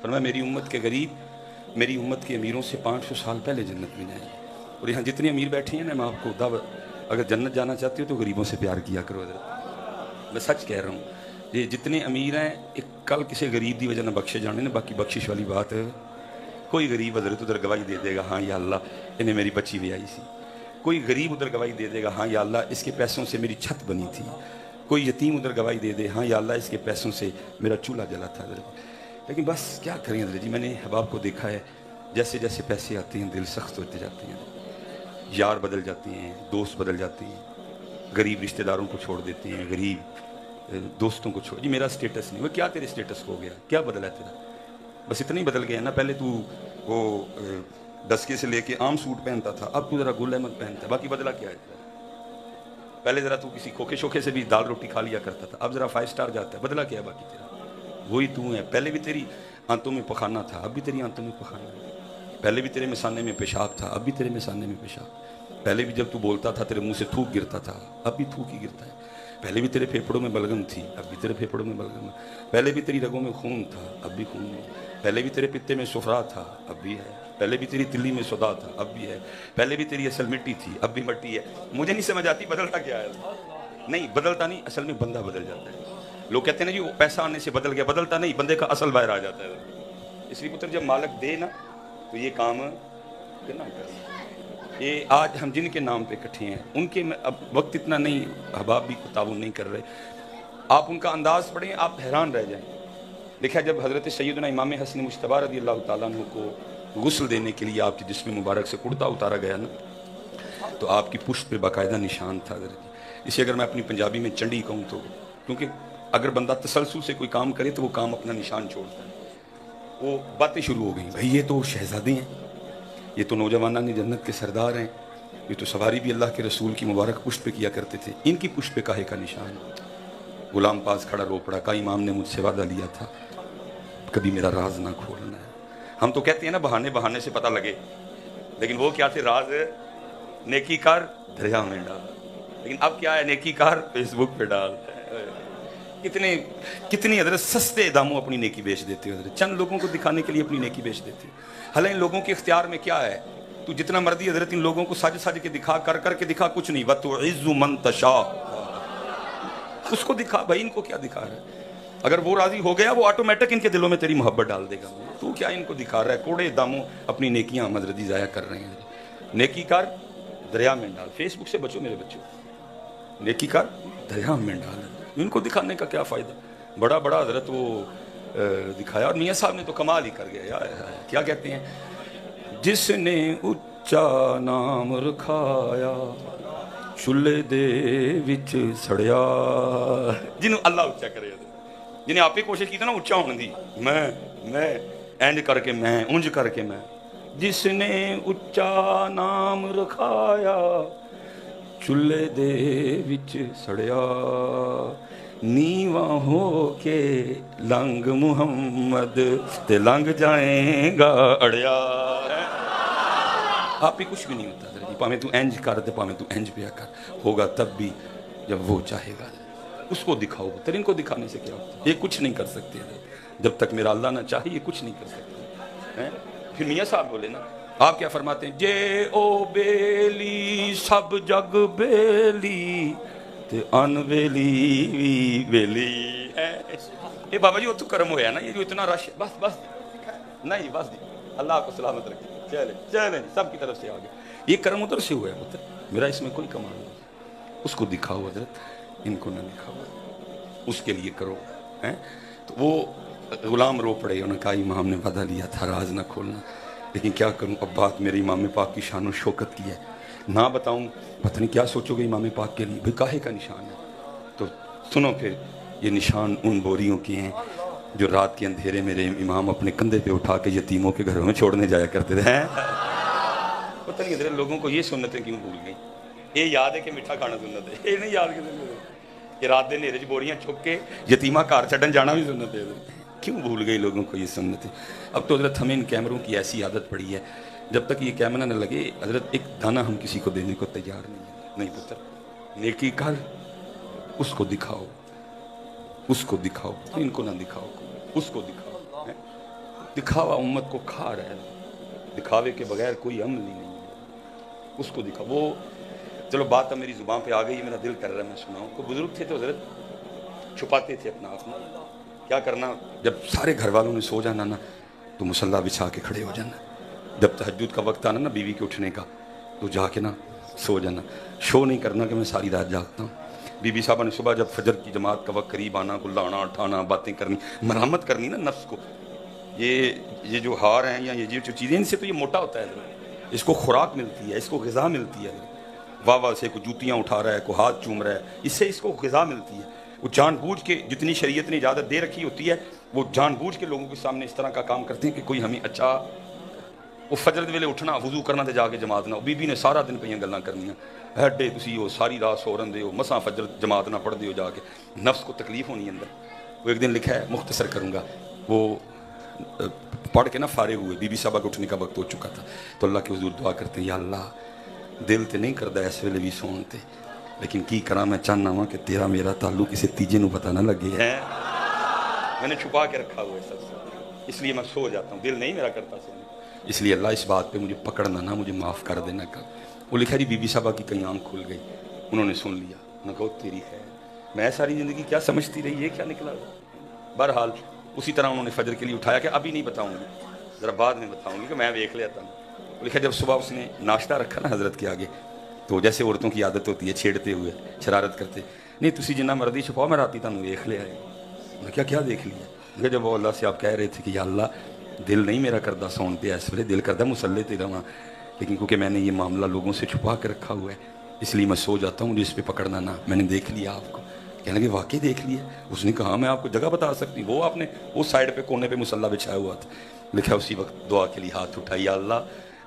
फरमाया मेरी उम्मत के गरीब मेरी उम्मत के अमीरों से 500 साल पहले जन्नत में जाएंगे। और यहाँ जितने अमीर बैठे हैं ना, मैं आपको दावत, अगर जन्नत जाना चाहते हो तो गरीबों से प्यार किया करो। मैं सच कह रहा हूँ, ये जितने अमीर हैं एक कल किसी गरीब की वजह ना बख्शे जाने ने, बाकी बख्शिश वाली बात है। कोई गरीब हजरत उधर गवाही दे देगा, हाँ या अल्लाह इन्हें मेरी बच्ची भी आई सी। कोई गरीब उधर गवाही दे देगा, हाँ या अल्लाह इसके पैसों से मेरी छत बनी थी। कोई यतीम उधर गवाही दे दे, हाँ या अल्लाह इसके पैसों से मेरा चूल्हा जला था। लेकिन बस क्या करें हजरत जी, मैंने अहबाब को देखा है, जैसे जैसे पैसे आते हैं दिल सख्त होते जाते हैं, यार बदल जाते हैं, दोस्त बदल जाते हैं, गरीब रिश्तेदारों को छोड़ देते हैं, गरीब दोस्तों को छोड़। जी मेरा स्टेटस नहीं, वो क्या तेरे स्टेटस को हो गया, क्या बदला है तेरा? बस इतना ही बदल गया ना, पहले तू वो डस्के से लेके आम सूट पहनता था, अब तू ज़रा गुल अहमद पहनता है। बाकी बदला क्या है तेरा? पहले ज़रा तू किसी खोखे शोखे से भी दाल रोटी खा लिया करता था, अब ज़रा 5 स्टार जाता है। बदला क्या है बाकी तेरा? वही तू है। पहले भी तेरी आंतों में पखाना था, अब भी तेरी आंतों में पखाना है। पहले भी तेरे मिसाने में पेशाब था, अब भी तेरे मिसाने में पेशाब। पहले भी जब तू बोलता था तेरे मुंह से थूक गिरता था, अब भी थूक ही गिरता है। पहले भी तेरे फेफड़ों में बलगम थी, अब भी तेरे फेफड़ों में बलगम है। पहले भी तेरी रगों में खून था, अब भी खून है। पहले भी तेरे पित्ते में सुफरा था, अब भी है। पहले भी तेरी तिल्ली में सुदा था, अब भी है। पहले भी तेरी असल मिट्टी थी, अब भी मिट्टी है। मुझे नहीं समझ आती बदलता क्या है। नहीं बदलता नहीं, असल में बंदा बदल जाता है। लोग कहते हैं ना जी वो पैसा आने से बदल गया, बदलता नहीं, बंदे का असल बाहर आ जाता है। इसलिए पुत्र जब मालिक दे ना तो ये काम ना कर। ये आज हम जिनके नाम पे इकट्ठे हैं उनके में अब वक्त इतना नहीं, अहबाब भी ताउन नहीं कर रहे। आप उनका अंदाज़ पढ़ें, आप हैरान रह जाएं। लिखा जब हज़रत सैयदना इमाम हसन मुश्तबा रज़ी अल्लाह तआला अन्हु को गुस्ल देने के लिए आपके जिस्म मुबारक से कुर्ता उतारा गया ना, तो आपकी पुष्ट पे बाकायदा निशान था। इसे अगर मैं अपनी पंजाबी में चंडी कहूँ तो, क्योंकि अगर बंदा तसलसल से कोई काम करे तो वो काम अपना निशान छोड़ता है। वो बातें शुरू हो गई, भाई ये तो शहजादे हैं, ये तो नौजवाना ने जन्नत के सरदार हैं, ये तो सवारी भी अल्लाह के रसूल की मुबारक पुष्ट पे किया करते थे, इनकी पुष्ट पे काहे का निशान? गुलाम पास खड़ा रो पड़ा, का इमाम ने मुझसे वादा लिया था कभी मेरा राज ना खोलना है। हम तो कहते हैं ना बहाने बहाने से पता लगे, लेकिन वो क्या थे? राज नेकी कार दरिया में डाल। लेकिन अब क्या है? नेकी कार फेसबुक पे डाल। कितनी हजरत सस्ते दामों अपनी नेकी बेच देते हो हजरत, चंद लोगों को दिखाने के लिए अपनी नेकी बेच देते हो। हालांकि इन लोगों के इख्तियार में क्या है? तू जितना मर्जी हजरत इन लोगों को सज सज के दिखा, कर कर के दिखा, कुछ नहीं। वतुइज़्ज़ु मन तशा, उसको दिखा भाई, इनको क्या दिखा रहा है? अगर वो राजी हो गया वो ऑटोमेटिक इनके दिलों में तेरी मोहब्बत डाल देगा। तू क्या इनको दिखा रहा है? कोड़े दामों अपनी नेकियां हजरत ज़ाया कर रहे हैं। नेकी कार दरिया में डाल। फेसबुक से बचो मेरे बच्चों, नेकी कार दरिया में डाल। इनको दिखाने का क्या फ़ायदा? बड़ा बड़ा हजरत वो दिखाया, और मियाँ साहब ने तो कमाल ही कर गया यार। क्या कहते हैं? जिसने उच्चा नाम रखाया चुल्हे दे विच सड़िया। जिन्होंने अल्लाह उच्चा करे, जिन्हें आप ही कोशिश की ना उच्चा होने दी, मैं इंज करके मैं उंज करके मैं। जिसने उच्चा नाम रखाया चुल्हे दे विच सड़िया, नीवा हो के लंग मुहम्मद ते लंग जाएगा अड़िया। आप ही कुछ भी नहीं होता जी, भावें तू इंज कर दे, भावें तू इंज पिया कर, होगा तब भी जब वो चाहेगा। उसको दिखाओ, तेरे इनको दिखाने से क्या होता है? ये कुछ नहीं कर सकते जब तक मेरा अल्लाह ना चाहे, ये कुछ नहीं कर सकते हैं। फिर मियाँ साहब बोले ना, आप क्या फरमाते हैं? जे ओ बेली सब जग बेली ते अनबेली भी बेली है। ये बाबा जी वो तो कर्म होया ना, ये जो इतना रश, बस नहीं बस जी, अल्लाह आपको सलामत रखे। चले सब की तरफ से आ गया, ये कर्म उधर से हुआ है पुत्र, मेरा इसमें कोई कमाल नहीं। उसको दिखाओ हजरत, इनको ना दिखाओ, उसके लिए करो हैं। तो वो गुलाम रो पड़े, उन्होंने कहा इमाम ने वादा लिया था राज ना खोलना, लेकिन क्या करूं, अब बात मेरे इमाम पाक की शान और शौकत की है, ना बताऊं पता नहीं क्या सोचोगे इमाम पाक के लिए, भाई काहे का निशान है। तो सुनो फिर, ये निशान उन बोरियों के हैं जो रात के अंधेरे मेरे इमाम अपने कंधे पे उठा के यतीमों के घरों में छोड़ने जाया करते थे। पता नहीं इधर लोगों को ये सुन्नतें क्यों भूल गई? ये याद है कि मिठा खाना सुन्नत है, ये नहीं याद कि रात के नेरे बोरियां चुक के यतीमा घर छड्डन जाना भी सुन्नत है। क्यों भूल गई लोगों को ये सुन्नतें? अब तो हजरत हमें इन कैमरों की ऐसी आदत पड़ी है, जब तक ये कैमरा न लगे हजरत एक दाना हम किसी को देने को तैयार नहीं पुत्र। नेकी कर, उसको दिखाओ, इनको ना दिखाओ, उसको दिखाओ। दिखावा उम्मत को खा रहा है, दिखावे के बगैर कोई अमल ही नहीं है। उसको दिखा वो, चलो बात अब मेरी ज़ुबान पे आ गई, मेरा दिल कर रहा है मैं सुनाऊँ। कोई बुजुर्ग थे तो हज़रत छुपाते थे अपना आप में, क्या करना, जब सारे घर वालों ने सो जाना ना तो मुसल्ला बिछा के खड़े हो जाना, जब तहज्जुद का वक्त आना ना बीवी के उठने का तो जाके ना सो जाना, शो नहीं करना कि मैं सारी रात जागता हूँ। बीबी साहबा ने सुबह जब फजर की जमात का वक्त करीब आना, गुल्लाना उठाना, बातें करनी, मरम्मत करनी ना नफ्स को। ये जो हार हैं या ये जो चीज़ें, इनसे तो ये मोटा होता है, इसको खुराक मिलती है, इसको ग़िज़ा मिलती है। वाह वाह से कोई जूतियाँ उठा रहा है, कोई हाथ चूम रहा है, इससे इसको ग़िज़ा मिलती है। वो जानबूझ के, जितनी शरीयत ने इजाज़त दे रखी होती है, वो जानबूझ के लोगों के सामने इस तरह का काम करते हैं कि कोई हमें अच्छा, वो फजर दे वेले उठना, वजू करना तो जाके जमात ना, बीबी ने सारा दिन पईयां गल्लां करनियां, हैडे तुसी हो सारी रात सो रहे हो, मसा फजर जमात ना पढ़ते हो जाके, नफ्स को तकलीफ होनी अंदर। वो एक दिन लिखा है, मुख्तसर करूँगा, वो पढ़ के ना फारिग हुए, बीबी साहबा के उठने का वक्त हो चुका था, तो अल्लाह के हुजूर दुआ करते हैं, या अल्लाह दिल तो नहीं करता इस वेले भी सोन ते, लेकिन की करा, मैं चाहना वा कि तेरा मेरा ताल्लुक किसी तीजे नूं पता ना लगे है, मैंने छुपा के रखा हुआ है सब, इसलिए मैं सो जाता हूँ, दिल नहीं मेरा करता सोने, इसलिए अल्लाह इस बात पे मुझे पकड़ना ना, मुझे माफ़ कर देना का। वो लिखा जी बीबी साहबा की कहीं आँख खुल गई, उन्होंने सुन लिया, उन्होंने कहा तेरी है, मैं सारी ज़िंदगी क्या समझती रही, ये क्या निकला। बहरहाल उसी तरह उन्होंने फजर के लिए उठाया कि अभी नहीं बताऊँगी, ज़रा बाद में बताऊँगी कि मैं देख लेता हूँ। वो लिखा जब सुबह उसने नाश्ता रखा ना हज़रत के आगे, तो जैसे औरतों की आदत होती है छेड़ते हुए, शरारत करते, नहीं तुसी जिन्ना मर्जी छुपाओ, मैं राती तुहानू देख लिया है। मैं क्या देख लिया। जब वो अल्लाह से आप कह रहे थे कि या अल्लाह दिल नहीं मेरा करता सौन पे, इस वे दिल करता मुसल्ले ते रवां, लेकिन क्योंकि मैंने ये मामला लोगों से छुपा कर रखा हुआ है, इसलिए मैं सो जाता हूँ, मुझे इस पर पकड़ना ना। मैंने देख लिया आपको, कहने लगे वाकई देख लिया। उसने कहा मैं आपको जगह बता सकती, वो आपने उस साइड पे कोने पे मुसल्ला बिछाया हुआ था। लिखा उसी वक्त दुआ के लिए हाथ उठाई, या अल्लाह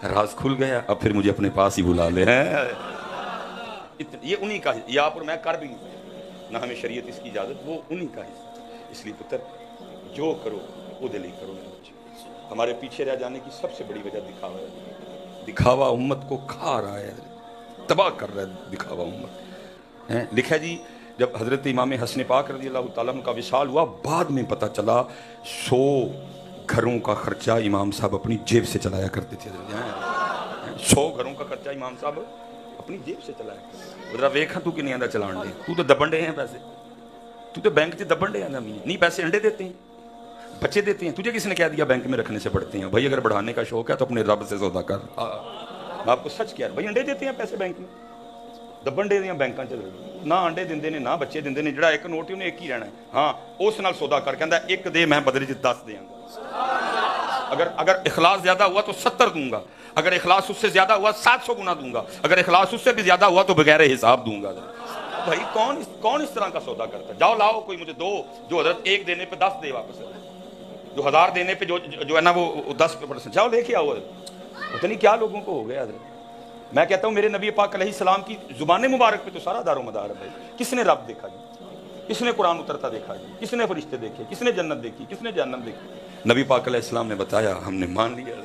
राज खुल गया, अब फिर मुझे अपने पास ही बुला ले। ये उन्हीं का, ये आप और मैं कर भी नहीं ना, हमें शरीयत इसकी इजाज़त, वो उन्हीं का हिस्सा। इसलिए पुत्र जो करो वो दिल ही करो। हमारे पीछे रह जाने की सबसे बड़ी वजह दिखावा है। दिखावा उम्मत को खा रहा है, तबाह कर रहा है दिखावा उम्मत है। लिखा जी जब हज़रत इमाम हसन पाक रज़ी अल्लाह तआला अन्हु का विसाल हुआ, बाद में पता चला 100 घरों का खर्चा इमाम साहब अपनी जेब से चलाया करते थे। 100 घरों का खर्चा इमाम साहब अपनी जेब से चलाया। जरा वेखा तू कि नहीं आंदा चलान दे, तू तो दबन डे हैं पैसे, तू तो बैंक से दबन डे आंदा नहीं, पैसे अंडे देते हैं, बच्चे देते हैं, तुझे किसने कह दिया बैंक में रखने से बढ़ते हैं। भाई अगर बढ़ाने का शौक है तो अपने रब से सौदा कर। मैं आपको सच कह रहा, भाई अंडे देते हैं पैसे बैंक में, दबन डे दियां बैंकां च ना अंडे दिंदे ने ना बच्चे दिंदे ने, जिहड़ा एक नोट ही उन्हें एक ही रहना है। हाँ उस नाल सौदा कर, कहंदा एक दे मैं बदले च 10 देंगा। अगर इखलास ज्यादा हुआ तो 70 दूंगा, अगर इखलास उससे ज्यादा हुआ 700 गुना दूंगा, अगर इखलास उससे भी ज्यादा हुआ तो बगैर हिसाब दूंगा। भाई कौन इस तरह का सौदा करता है। जाओ लाओ कोई मुझे दो जो हजरत एक देने पे 10 दे वापस, जो 1000 देने पे जो है ना वो 10%, जाओ लेके आओ। पता नहीं क्या लोगों को हो गया। मैं कहता हूँ मेरे नबी पाक अलैहिस्सलाम की जुबान मुबारक पे तो सारा दारो मदार है। किसने रब देखा जी, किसने कुरान उतरता देखा जी, किसने फरिश्ते देखे, किसने जन्नत देखी, किसने जहन्नम देखी। नबी पाक अलैहिस्सलाम ने बताया, हमने मान लिया।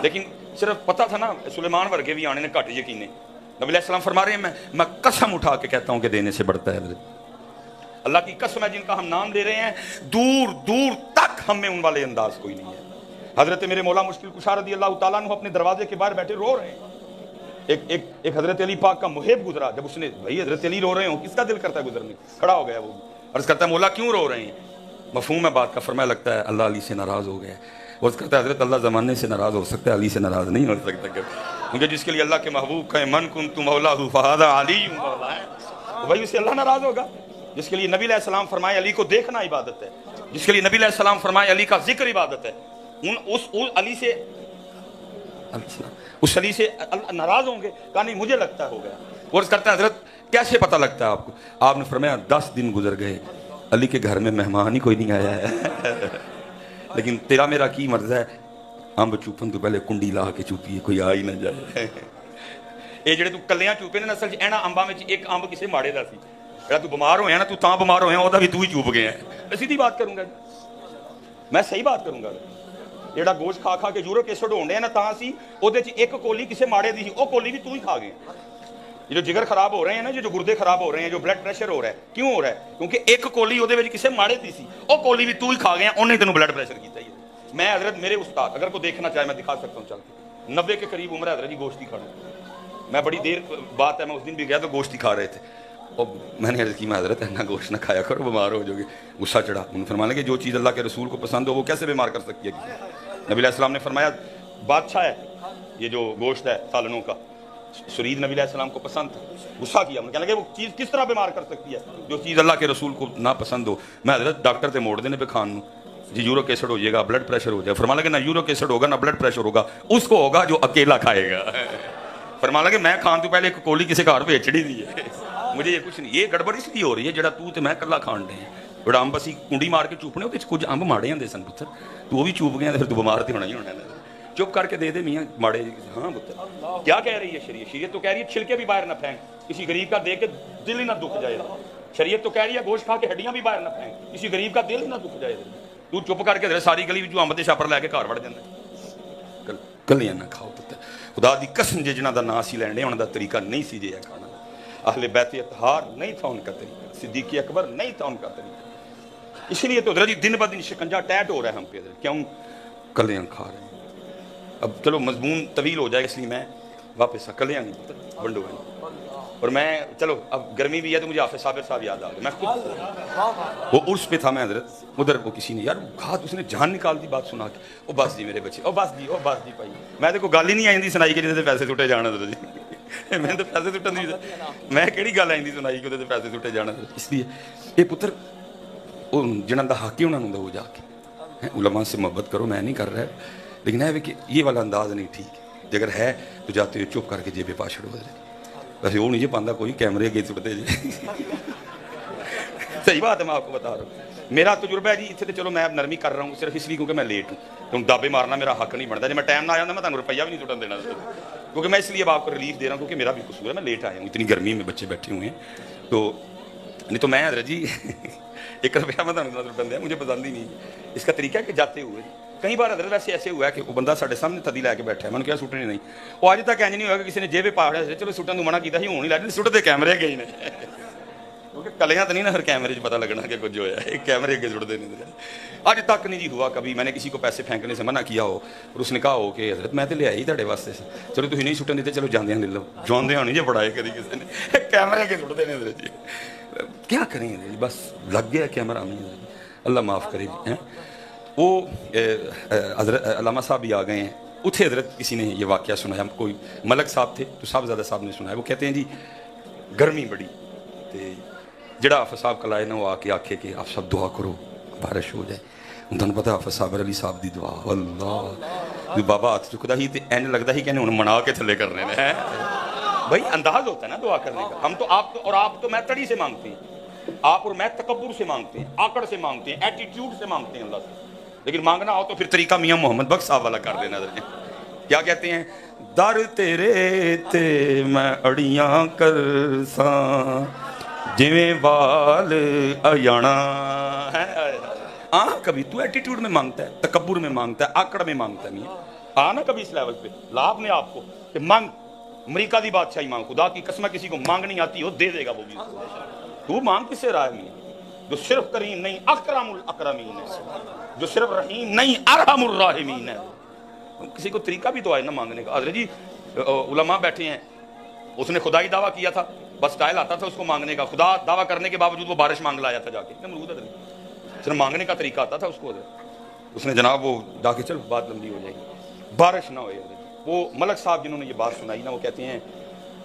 लेकिन सिर्फ पता था ना, सुलेमान वर्गे भी आने ने घट यकीन। नबी अलैहिस्सलाम फरमा रहे हैं, मैं कसम उठा के कहता हूँ कि देने से बढ़ता है। अल्लाह की कसम है जिनका हम नाम ले रहे हैं, दूर दूर तक हम में उन वाले अंदाज कोई नहीं है। हजरत मेरे मौला मुश्किल कुशा रज़ी अल्लाह तआला अन्हु अपने दरवाजे के बाहर बैठे रो रहे हैं। एक हजरत अली पाक का मुहिब गुजरा, जब उसने भाई हजरत अली रो रहे हो, किसका दिल करता है गुजरने, खड़ा हो गया वो, अर्ज करता है मौला क्यों रो रहे हैं। मफहूम है बात का, फरमाया लगता है अल्लाह अली से नाराज हो गया। अर्ज करता है हजरत अल्लाह ज़माने से नाराज हो सकता है, अली से नाराज नहीं हो सकता। मुझे जिसके लिए अल्लाह के महबूब कहे मन कुन्तु मौलाहु फहादा अली मौला है, वही उसे अल्लाह नाराज होगा। जिसके लिए नबी अलैहिस्सलाम फरमाए अली को देखना इबादत है, जिसके लिए नबी अलैहिस्सलाम फरमाए अली का जिक्र इबादत है, उस अली से नाराज होंगे। कहा नहीं मुझे लगता हो गया। वो करता है हजरत कैसे पता लगता है आपको। आपने फरमाया 10 दिन गुजर गए, अली के घर में मेहमान ही कोई नहीं आया है। लेकिन तेरा मेरा की मर्ज है, अंब चूपन तो पहले कुंडी ला के चूपी, कोई आ ही ना जाए। ये जेडे तू कलियां चूपे ने, असल च इन्हां अंबां विच एक अंब किसे माड़े दा सी, जेड़ा तू बीमार होया ना, तू तां बीमार होया, ओहदा भी तू ही चूप गया। सीधी बात करूंगा, मैं सही बात करूंगा। जेड़ा गोश्त खा खा के यूरिक एसिड होने ना, तां सी ओहदे च एक कोली किसे माड़े दी सी, ओ कोली भी तू ही खा गया। ये जो जिगर खराब हो रहे हैं ना, जो गुर्दे खराब हो रहे हैं, जो ब्लड प्रेशर हो रहा है, क्यों हो रहा है? क्योंकि एक कोली ओहदे विच किसे माड़े दी सी, ओ कोली भी तू ही खा गया, उन्हें तेनू ब्लड प्रेशर कीता ही। میں حضرت میرے استاد اگر کوئی دیکھنا چاہے میں دکھا سکتا ہوں چل کے 90 کے قریب عمر ہے حضرت جی گوشت ہی کھانا میں بڑی دیر بات ہے میں اس دن بھی گیا تو گوشت ہی کھا رہے تھے اور میں نے عرض کی میں حضرت اتنا گوشت نہ کھایا کرو بیمار ہو جاؤ گے غصہ چڑھا انہوں نے فرمایا کہ جو چیز اللہ کے رسول کو پسند ہو وہ کیسے بیمار کر سکتی ہے نبی علیہ السلام نے فرمایا بادشاہ ہے یہ جو گوشت ہے سالنوں کا شرید نبی علیہ السلام کو پسند تھا غصہ کیا کہنے لگے وہ چیز کس طرح بیمار کر سکتی ہے جو چیز اللہ کے رسول کو نہ پسند ہو میں حضرت ڈاکٹر سے موڑ دینے پہ کھان جی یورک ایسڈ ہو جائے گا بلڈ پریشر ہو جائے فرمایا کہ نہ یورک ایسڈ ہوگا نہ بلڈ پریشر ہوگا اس کو ہوگا جو اکیلا کھائے گا فرمایا کہ میں کھان تو پہلے ایک کولی کسی گھر پہ چڑھی دی ہے مجھے یہ کچھ نہیں یہ گڑبڑ اس لیے ہو رہی ہے جڑا تو میں کلا کھان ڈے بڑا امب اسی کنڈی مار کے چوپنے وہ کچھ امب ماڑے ہوں سن پتر تو وہ بھی چوپ گیا پھر تو بیمار تو ہونا ہی ہونا چپ کر کے دے دے میاں ماڑے ہاں پتر کیا کہہ رہی ہے شریعت تو کہہ رہی ہے چھلکے بھی باہر نہ پھینک کسی غریب کا دے کے دل ہی نہ دکھ جائے شریعت تو کہہ رہی ہے گوشت کھا کے ہڈیاں بھی باہر نہ پھینک کسی غریب کا دل ہی نہ دکھ جائے تو چپ کر کے ساری گلی جو امب دے چھاپر لے کے گھر وڑ جانا گلیاں نہ کھاؤ پتر خدا دی قسم جے جنہاں دا نا سی لین ڈے انہاں دا طریقہ نہیں سی جے کھانا اہل بیت اطہار نہیں تھا ان کا طریقہ صدیق اکبر نہیں تھا ان کا طریقہ اس لیے تو حضرت جی دن بدن شکنجہ ٹیٹ ہو رہا ہے ہم پہ کیوں کلیاں کھا رہے ہیں اب چلو مضمون طویل ہو جائے اس لیے میں واپس کلیاں نہیں پتہ ونڈو ہے اور میں چلو اب گرمی بھی ہے تو مجھے حافظ صابر صاحب یاد آ گئے میں خود وہ عرس پہ تھا میں حضرت ادھر وہ کسی نے یار گھات اس نے جان نکال دی بات سنا کے او بس جی میرے بچے او بس جی بھائی میں تو کوئی گل ہی نہیں آئی سنائی کہ جیسے پیسے سٹے جانا حضرت جی میں تو پیسے سٹن نہیں میں کہڑی گل آئی سنائی کہ وہ پیسے سٹے جانا اس لیے یہ پتر وہ جنہوں کا حق ہی انہوں نے وہ جا کے علماء سے محبت کرو میں نہیں کر رہا لیکن ہے کہ یہ والا انداز نہیں ٹھیک اگر ہے تو جاتے ہوئے چپ کر کے جیبے پا چھڑو ویسے وہ نہیں جی پاندہ کوئی کیمرے اگے سٹتے جی صحیح بات ہے میں آپ کو بتا رہا ہوں میرا تجربہ ہے جی اتنے تو چلو میں نرمی کر رہا ہوں صرف اس لیے کیونکہ میں لیٹ ہوں تو دابے مارنا میرا حق نہیں بنتا جب میں ٹائم نہ آیا میں تمہیں روپیہ بھی نہیں سٹن دینا کیونکہ میں اس لیے اب آپ کو ریلیف دے رہا ہوں کیونکہ میرا بھی قصور ہے میں لیٹ آیا ہوں اتنی گرمی میں بچے بیٹھے ہوئے ہیں تو نہیں تو میں حضرت جی 1 روپیہ میں تمہیں روپیہ دیا مجھے پسند ہی نہیں اس کا طریقہ ہے کہ جاتے ہوئے کئی بار حضرت ویسے ایسے ہوا ہے کہ وہ بندہ سارے سامنے تھدی لے کے بیٹھا ہے میں نے کیا سٹنے نہیں وہ اج تک انج نہیں ہوا کہ کسی نے جیب پا رہا چلو سٹن تو منع کیا ہی ہوں نہیں لے سٹتے کیمرے گئی نے کیونکہ کلیاں تو نہیں نا پھر کیمرے پتہ لگنا کہ کچھ جو ہے ایک کیمرے اگے سٹتے نہیں اج تک نہیں جی ہوا کبھی میں نے کسی کو پیسے پھینکنے سے منع کیا ہو اور اس نے کہا ہو کہ حضرت میں تو لے آئی تھوڑے واسطے چلو تھی نہیں سٹن دیتے چلو جاندیاں لے لو جاندیاں نہیں جی بڑھائے کبھی کسی نے کیمرے اگے سٹتے نہیں حضرت جی کیا کریں جی بس لگ گیا کیمرہ نہیں اللہ معاف کرے جی وہ حضرت علامہ صاحب بھی آ گئے ہیں اتھے حضرت کسی نے یہ واقعہ سنایا کوئی ملک صاحب تھے تو صاحبزادہ صاحب نے سنایا وہ کہتے ہیں جی گرمی بڑی تے جڑا حافظ صاحب کل آئے نا وہ آ کے آکھے کہ آپ سب دعا کرو بارش ہو جائے انہوں نے پتا حافظ صاحب علی صاحب دی دعا اللہ بابا ہاتھ چکتا ہی تے این لگتا ہی کہ انہوں نے منا کے تھلے کرنے ہیں بھائی انداز ہوتا ہے نا دعا کرنے کا ہم تو آپ تو میں تڑی سے مانگتے ہیں آپ اور میں تکبر سے مانگتے ہیں آکڑ سے مانگتے ہیں ایٹیٹیوڈ سے مانگتے ہیں اللہ سے لیکن مانگنا ہو تو پھر طریقہ میاں محمد بخش صاحب والا کر دینا کیا کہتے ہیں در تیرے تے میں اڑیاں کرساں جویں وال ایانا ہے کبھی تو ایٹیٹیوڈ میں مانگتا ہے تکبر میں مانگتا ہے آکڑ میں مانگتا ہے میاں آنا کبھی اس لیول پہ لاب نے آپ کو کہ مانگ امریکہ دی بادشاہی مانگ خدا کی قسم کسی کو مانگنی آتی ہو دے دے گا وہ بھی تو مانگ کس سے رہا ہے میاں جو صرف کریم نہیں اکرم الاکرمین ہے جو صرف رحیم نہیں ارحم الراحمین ہے کسی کو طریقہ بھی تو آئے نا مانگنے کا حضرت جی علماء بیٹھے ہیں اس نے خدائی دعویٰ کیا تھا بس ٹائل آتا تھا اس کو مانگنے کا خدا دعویٰ کرنے کے باوجود وہ بارش مانگ لایا تھا جا کے نمرود حضرت صرف مانگنے کا طریقہ آتا تھا اس کو حضرت اس نے جناب وہ جا کے چلو بات لمبی ہو جائے گی بارش نہ ہوئے حضرت وہ ملک صاحب جنہوں نے یہ بات سنائی نا وہ کہتے ہیں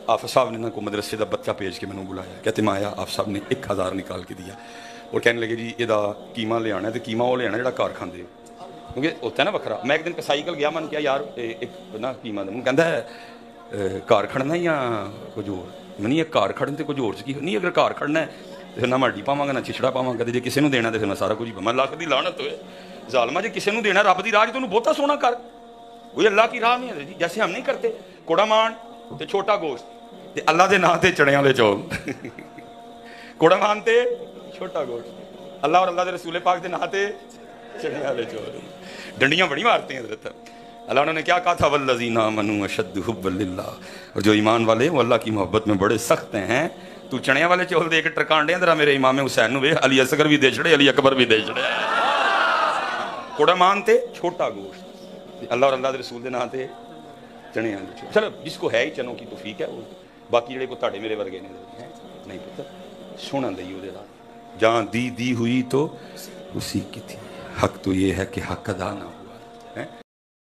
حافظ صاحب نے نا کو مدرسے دا بچہ بھیج کے میں نے بلایا کہتے میں آیا آپ صاحب نے 1000 نکال کے دیا اور کہنے لگے جی یہ قیمہ لے آنا ہے تو قیمہ وہ لے آنا جڑا گھر کھاندے ہو کیونکہ ہوتا ہے نا وکھرا میں ایک دن کسائی کل گیا من کیا یار ایک نا قیمہ دے کہندا ہے گھر کھڑنا یا کچھ اور میں نہیں گھر کھڑن تے کچھ اور کی نہیں اگر گھر کھڑنا ہے پھر نہ ماڈی پاواں گا نہ چچڑا پاواں گا جے کسے نوں دینا تے پھر میں سارا کچھ میں لاکھ دی لعنت ہوئے ظالما جے کسے نوں دینا رب دی راہ تو انہوں بہتا سونا کر کوئی اللہ کی راہ نہیں ہے جی جیسے ہم نہیں کرتے کوڑا مان تے چھوٹا گوشت تے اللہ دے نام تے چڑیاں والے چول کوڑا مان تے چھوٹا گوشت اللہ اور اللہ دے رسول پاک دے نام تے چڑیاں والے چول ڈنڈیاں بڑی مارتے ہیں حضرت اللہ انہوں نے کیا کہا تھا والذین آمنوا اشد حبا للہ اور جو ایمان والے وہ اللہ کی محبت میں بڑے سخت ہیں تو چڑیاں والے چول دے کے ٹرکان دے ذرا میرے امام حسین نو ویکھ علی اصغر بھی دے چھڑے علی اکبر بھی دے چھڑے कुड़ामान ते छोटा गोश्त, अल्लाह और अल्लाह के रसूल के नाम से चने आलू। चलो जिसको है ही चनों की तौफीक है, वो बाकी जेडे को ताड़े मेरे वर्गे ने नहीं पुत्र सोना दई वो जहाँ दी हुई तो उसी की थी। हक तो ये है कि हक अदा ना हुआ है।